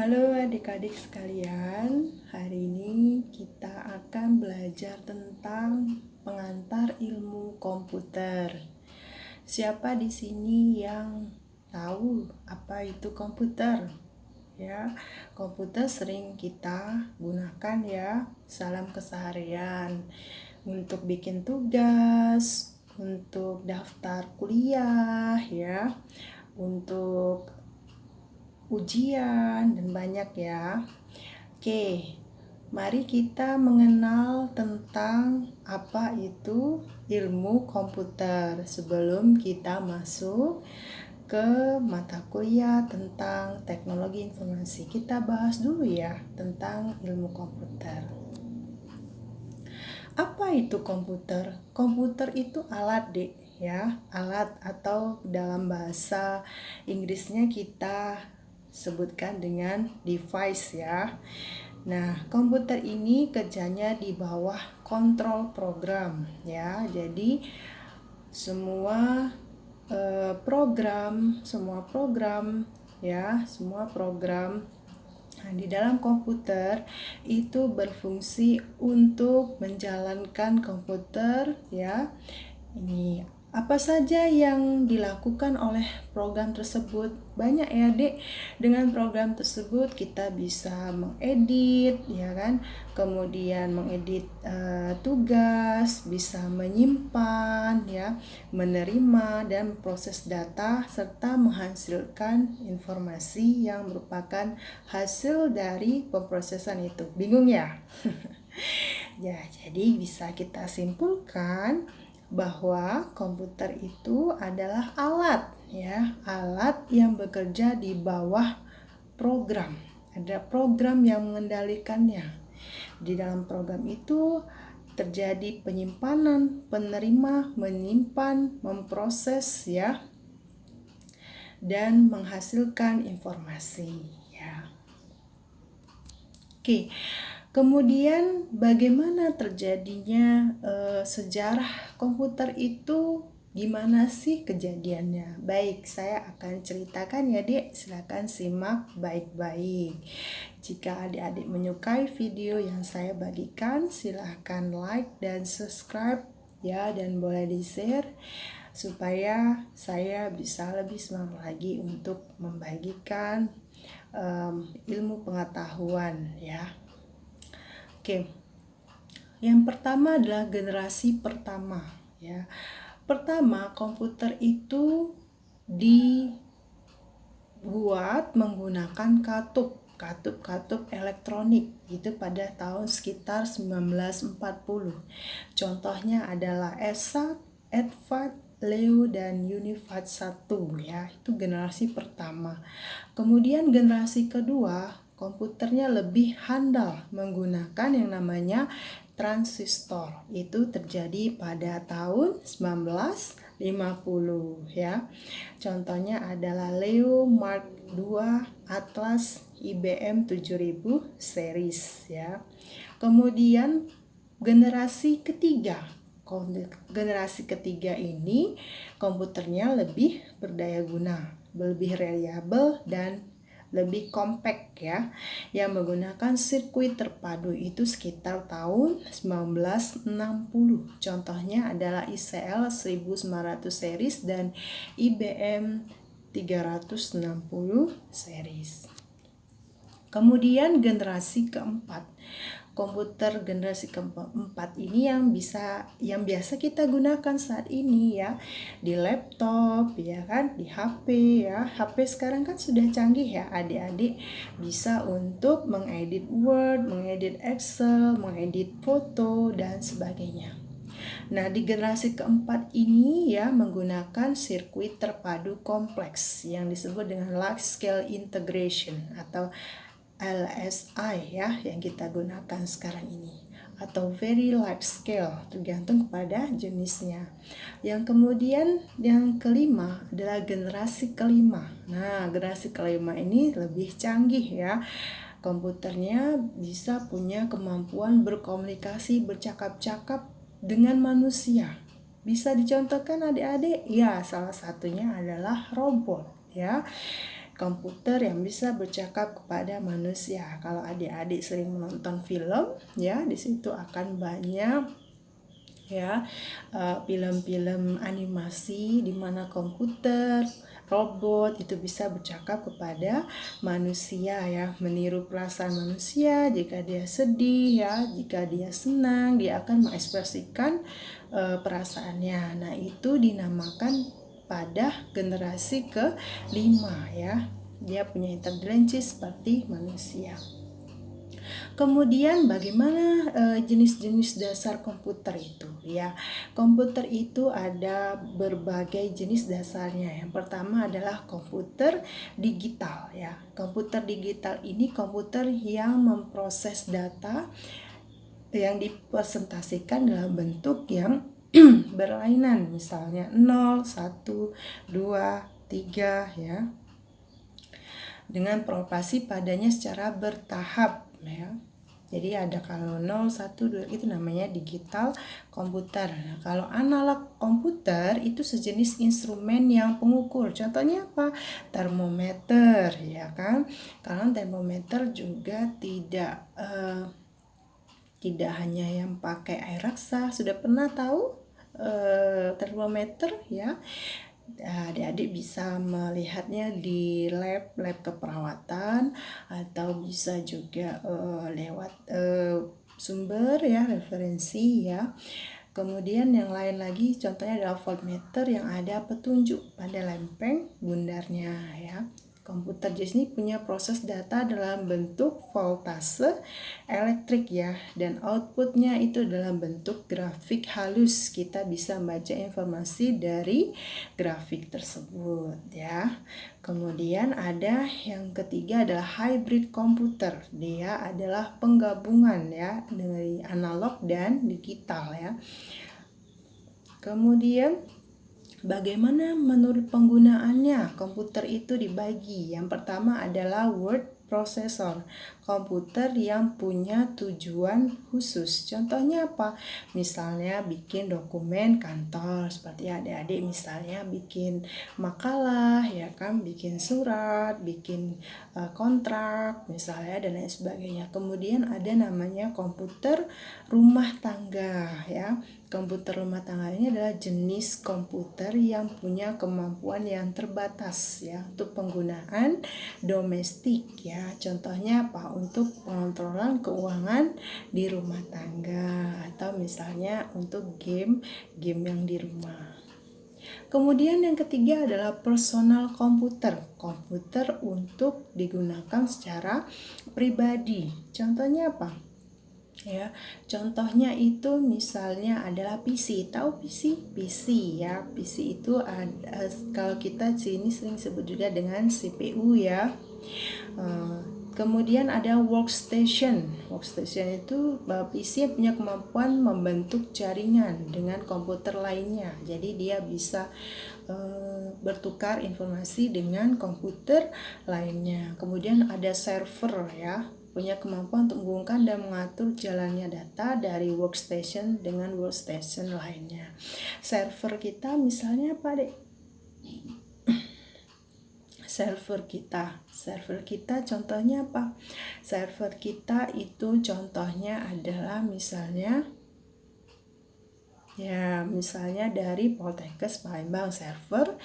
Halo adik-adik sekalian, hari ini kita akan belajar tentang pengantar ilmu komputer. Siapa di sini yang tahu apa itu komputer? Ya, komputer sering kita gunakan ya dalam keseharian untuk bikin tugas, untuk daftar kuliah ya, untuk ujian dan banyak ya. Oke, mari kita mengenal tentang apa itu ilmu komputer sebelum kita masuk ke mata kuliah tentang teknologi informasi. Kita bahas dulu ya tentang ilmu komputer. Apa itu komputer? Komputer itu alat deh ya, alat atau dalam bahasa Inggrisnya kita sebutkan dengan device ya. Nah, komputer ini kerjanya di bawah kontrol program ya. Jadi semua program di dalam komputer itu berfungsi untuk menjalankan komputer ya. Ini apa saja yang dilakukan oleh program tersebut? Banyak ya, Dek. Dengan program tersebut kita bisa mengedit, ya kan? Kemudian mengedit tugas, bisa menyimpan, ya, menerima dan proses data serta menghasilkan informasi yang merupakan hasil dari pemrosesan itu. Bingung ya? Ya, jadi bisa kita simpulkan bahwa komputer itu adalah alat ya, alat yang bekerja di bawah program. Ada program yang mengendalikannya. Di dalam program itu terjadi penyimpanan, penerima, menyimpan, memproses ya, dan menghasilkan informasi ya. Oke. Kemudian bagaimana terjadinya sejarah komputer itu, gimana sih kejadiannya? Baik, saya akan ceritakan ya, Dek. Silakan simak baik-baik. Jika adik-adik menyukai video yang saya bagikan, silahkan like dan subscribe ya, dan boleh di-share supaya saya bisa lebih semangat lagi untuk membagikan ilmu pengetahuan ya. Oke, yang pertama adalah generasi pertama ya. Pertama, komputer itu dibuat menggunakan katup elektronik itu pada tahun sekitar 1940. Contohnya adalah ESA, EDVAC, Leo dan Univac 1 ya. Itu generasi pertama. Kemudian generasi kedua, komputernya lebih handal menggunakan yang namanya transistor. Itu terjadi pada tahun 1950 ya. Contohnya adalah Leo Mark II, Atlas, IBM 7000 series ya. Kemudian generasi ketiga ini komputernya lebih berdaya guna, lebih reliable dan lebih compact ya, yang menggunakan sirkuit terpadu itu sekitar tahun 1960. Contohnya adalah ICL 1900 series dan IBM 360 series. Kemudian generasi keempat, komputer generasi keempat ini yang biasa kita gunakan saat ini ya, di laptop ya kan, di HP ya. HP sekarang kan sudah canggih ya, adik-adik bisa untuk mengedit Word, mengedit Excel, mengedit foto dan sebagainya. Nah, di generasi keempat ini ya menggunakan sirkuit terpadu kompleks yang disebut dengan large scale integration atau LSI ya, yang kita gunakan sekarang ini, atau very large scale, tergantung kepada jenisnya. Yang kemudian yang kelima adalah generasi kelima. Nah, generasi kelima ini lebih canggih ya. Komputernya bisa punya kemampuan berkomunikasi, bercakap-cakap dengan manusia. Bisa dicontohkan adik-adik? Ya, salah satunya adalah robot ya. komputer yang bisa bercakap kepada manusia. Kalau adik-adik sering menonton film, ya di situ akan banyak ya film-film animasi di mana komputer robot itu bisa bercakap kepada manusia ya, meniru perasaan manusia. Jika dia sedih ya, jika dia senang, dia akan mengekspresikan perasaannya. Nah, itu dinamakan pada generasi kelima ya. Dia punya intelijensi seperti manusia. Kemudian bagaimana jenis-jenis dasar komputer itu ya. Komputer itu ada berbagai jenis dasarnya. Yang pertama adalah komputer digital ya. Komputer digital ini komputer yang memproses data yang dipresentasikan dalam bentuk yang berlainan, misalnya 0, 1, 2, 3 ya. Dengan beroperasi padanya secara bertahap ya. Jadi ada kalau 0, 1, 2 itu namanya digital komputer. Nah, kalau analog komputer itu sejenis instrumen yang pengukur. Contohnya apa? Termometer ya kan. Kalau termometer juga tidak hanya yang pakai air raksa. Sudah pernah tahu termometer ya? Adik-adik bisa melihatnya di lab keperawatan atau bisa juga lewat sumber ya, referensi ya. Kemudian yang lain lagi contohnya adalah voltmeter yang ada petunjuk pada lempeng bundarnya ya. Komputer jenis ini punya proses data dalam bentuk voltase elektrik ya, dan outputnya itu dalam bentuk grafik halus. Kita bisa membaca informasi dari grafik tersebut ya. Kemudian ada yang ketiga adalah hybrid komputer. Dia adalah penggabungan ya dari analog dan digital ya. Kemudian bagaimana menurut penggunaannya? Komputer itu dibagi. Yang pertama adalah word processor, komputer yang punya tujuan khusus. Contohnya apa? Misalnya bikin dokumen kantor, seperti adik-adik misalnya bikin makalah, ya kan, bikin surat, bikin kontrak, misalnya, dan lain sebagainya. Kemudian ada namanya komputer rumah tangga, ya. Komputer rumah tangga ini adalah jenis komputer yang punya kemampuan yang terbatas ya untuk penggunaan domestik ya. Contohnya apa? Untuk pengontrolan keuangan di rumah tangga atau misalnya untuk game yang di rumah. Kemudian yang ketiga adalah personal komputer. Komputer untuk digunakan secara pribadi. Contohnya apa? Ya, contohnya itu misalnya adalah PC. Tahu PC ya. PC itu kalau kita sini sering sebut juga dengan CPU ya. Kemudian ada workstation. Workstation itu PC yang punya kemampuan membentuk jaringan dengan komputer lainnya. Jadi dia bisa bertukar informasi dengan komputer lainnya. Kemudian ada server ya, punya kemampuan untuk menghubungkan dan mengatur jalannya data dari workstation dengan workstation lainnya. Server kita misalnya apa, Dek? Server kita contohnya apa? Server kita itu contohnya adalah misalnya dari Poltekkes Palembang, server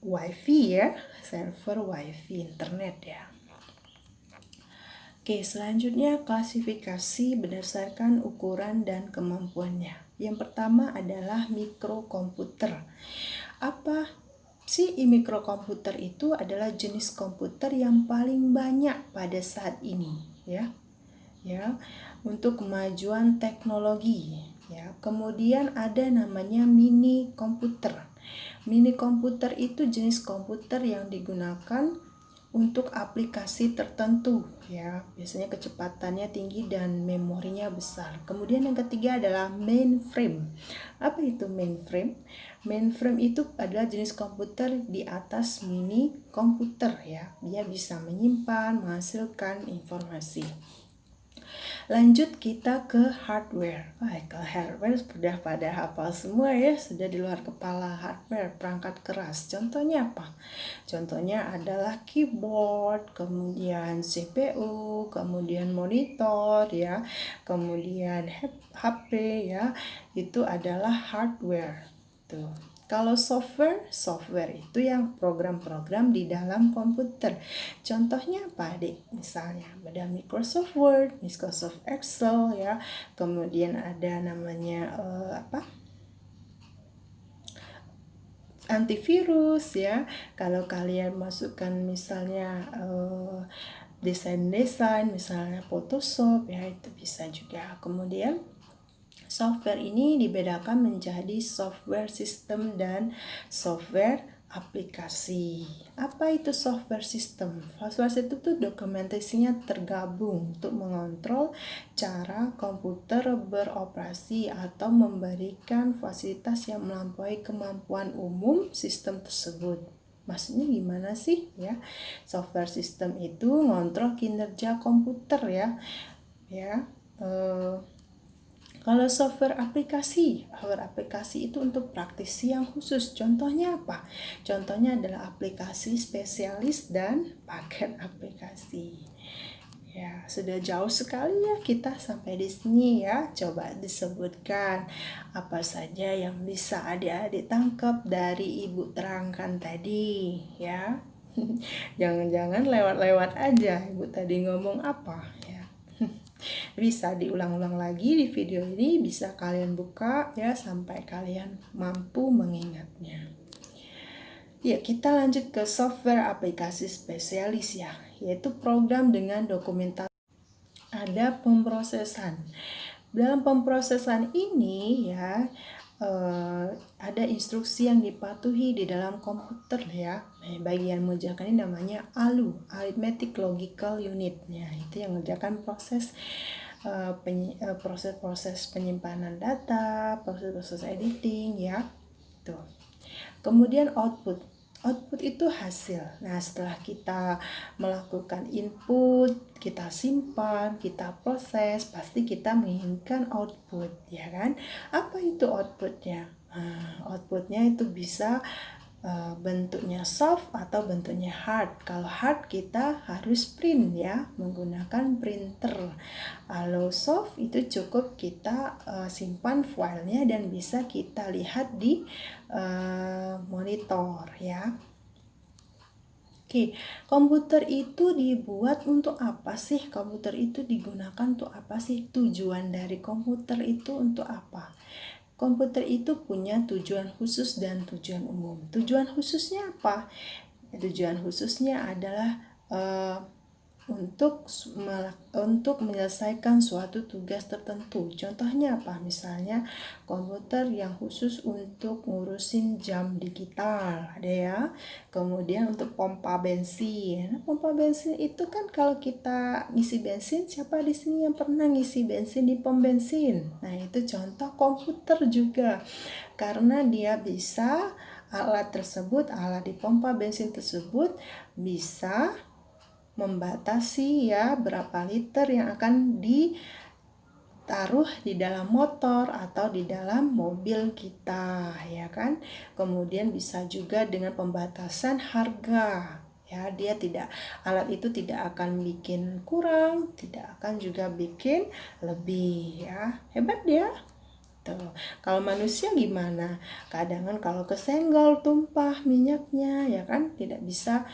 wifi ya, server wifi internet ya. Oke, selanjutnya klasifikasi berdasarkan ukuran dan kemampuannya. Yang pertama adalah mikrokomputer. Apa sih mikrokomputer itu? Adalah jenis komputer yang paling banyak pada saat ini ya. Untuk kemajuan teknologi ya. Kemudian ada namanya mini komputer. Mini komputer itu jenis komputer yang digunakan untuk aplikasi tertentu ya, biasanya kecepatannya tinggi dan memorinya besar. Kemudian yang ketiga adalah mainframe. Apa itu mainframe? Mainframe itu adalah jenis komputer di atas mini komputer ya. Dia bisa menyimpan, menghasilkan informasi. Lanjut kita ke hardware. Kalau hardware sudah pada hafal semua ya, sudah di luar kepala. Hardware, perangkat keras. Contohnya apa? Contohnya adalah keyboard, kemudian CPU, kemudian monitor ya, kemudian HP ya. Itu adalah hardware. Tuh. Kalau software itu yang program-program di dalam komputer. Contohnya apa, Adik? Misalnya ada Microsoft Word, Microsoft Excel ya. Kemudian ada namanya antivirus ya. Kalau kalian masukkan misalnya desain-desain, misalnya Photoshop ya, itu bisa juga. Kemudian software ini dibedakan menjadi software sistem dan software aplikasi. Apa itu software system? Software system itu dokumentasinya tergabung untuk mengontrol cara komputer beroperasi atau memberikan fasilitas yang melampaui kemampuan umum sistem tersebut. Maksudnya gimana sih ya? Software system itu ngontrol kinerja komputer ya. Kalau software aplikasi itu untuk praktisi yang khusus. Contohnya apa? Contohnya adalah aplikasi spesialis dan paket aplikasi. Ya, sudah jauh sekali ya kita sampai di sini ya. Coba disebutkan apa saja yang bisa adik-adik tangkap dari Ibu terangkan tadi ya. Jangan-jangan lewat-lewat aja Ibu tadi ngomong apa ya. Bisa diulang-ulang lagi di video ini, bisa kalian buka ya sampai kalian mampu mengingatnya. Ya, kita lanjut ke software aplikasi spesialis ya, yaitu program dengan dokumentasi. Ada pemrosesan. Dalam pemrosesan ini ya, ada instruksi yang dipatuhi di dalam komputer ya. Bagian mengerjakan ini namanya ALU, Arithmetic Logical Unit ya. Itu yang mengerjakan proses penyimpanan data, proses editing ya. Tuh. Kemudian output. Output itu hasil. Nah, setelah kita melakukan input, kita simpan, kita proses, pasti kita menginginkan output, ya kan? Apa itu outputnya? Outputnya itu bisa bentuknya soft atau bentuknya hard. Kalau hard kita harus print ya, menggunakan printer. Kalau soft itu cukup kita simpan filenya dan bisa kita lihat di monitor ya. Oke, komputer itu dibuat untuk apa sih? Komputer itu digunakan untuk apa sih? Tujuan dari komputer itu untuk apa? Komputer itu punya tujuan khusus dan tujuan umum. Tujuan khususnya apa? Tujuan khususnya adalah untuk menyelesaikan suatu tugas tertentu. Contohnya apa? Misalnya komputer yang khusus untuk ngurusin jam digital, ada ya. Kemudian untuk pompa bensin. Nah, pompa bensin itu kan kalau kita ngisi bensin, siapa di sini yang pernah ngisi bensin di pom bensin? Nah, itu contoh komputer juga. Karena dia bisa alat di pompa bensin tersebut bisa membatasi ya berapa liter yang akan ditaruh di dalam motor atau di dalam mobil kita ya kan. Kemudian bisa juga dengan pembatasan harga ya, alat itu tidak akan bikin kurang, tidak akan juga bikin lebih ya. Hebat dia. Tuh. Kalau manusia gimana? Kadang kan kalau kesenggol tumpah minyaknya ya kan, tidak bisa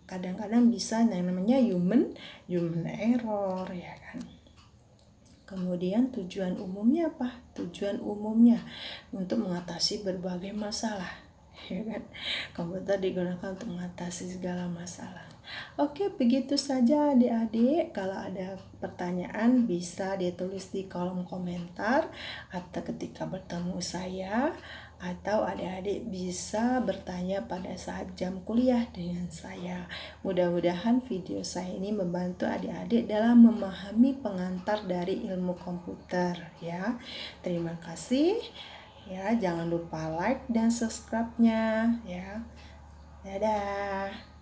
kadang-kadang bisa yang namanya human error ya kan. Kemudian tujuan umumnya apa? Tujuan umumnya untuk mengatasi berbagai masalah ya kan. Komputer digunakan untuk mengatasi segala masalah. Oke, begitu saja adik-adik. Kalau ada pertanyaan bisa ditulis di kolom komentar atau ketika bertemu saya, atau adik-adik bisa bertanya pada saat jam kuliah dengan saya. Mudah-mudahan video saya ini membantu adik-adik dalam memahami pengantar dari ilmu komputer ya. Terima kasih. Ya, jangan lupa like dan subscribe-nya ya. Dadah.